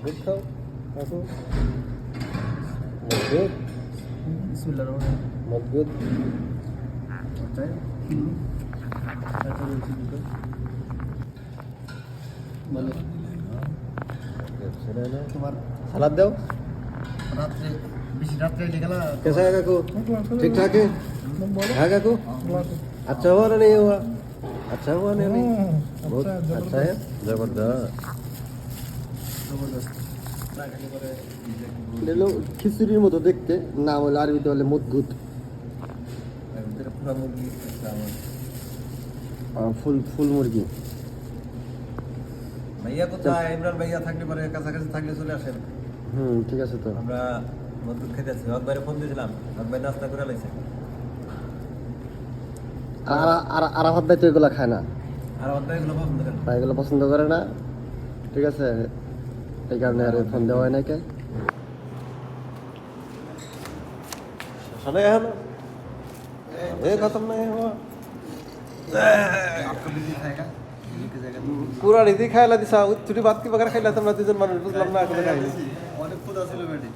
দুধ খাও কাকু মজবুত বিসমিল্লাহ মজবুত তোমার সালাদ দাও রাত্রে বেশি রাত্রে গেলা कैसा है काकू ठीक ठाक है हाँ काकू अच्छा हुआ ना नहीं हुआ अच्छा हुआ नहीं नहीं बहुत अच्छा है जबरदस्त এগুলো খিচুড়ির মতো দেখতে নাম হলো আরবিতে বলে মদগুত ফুল ফুল মুরগি ভাইয়া কোথায় ইমরান ভাইয়া থাকলে পরে কাছাকাছি থাকলে চলে আসেন ঠিক আছে তো আমরা মদগুত খেতে আছি একবারে ফোন দিয়েছিলাম একবার নাস্তা করে লাইছে আর আরাফাত ভাই তো এগুলো খায় না আর অর্ধেক এগুলো পছন্দ করেন ভাই এগুলো পছন্দ করে না ঠিক আছে এই কারণে আর ফোন দেওয়া হয় না কে खाना है ना ये खत्म नहीं हुआ आपका बिल्ली खाएगा पूरा रीति खायला दिसा छोटी बात की बगैर खायला तुम तुझे मन बुझलाम ना खायला অনেক ক্ষুধা ছিল বেটি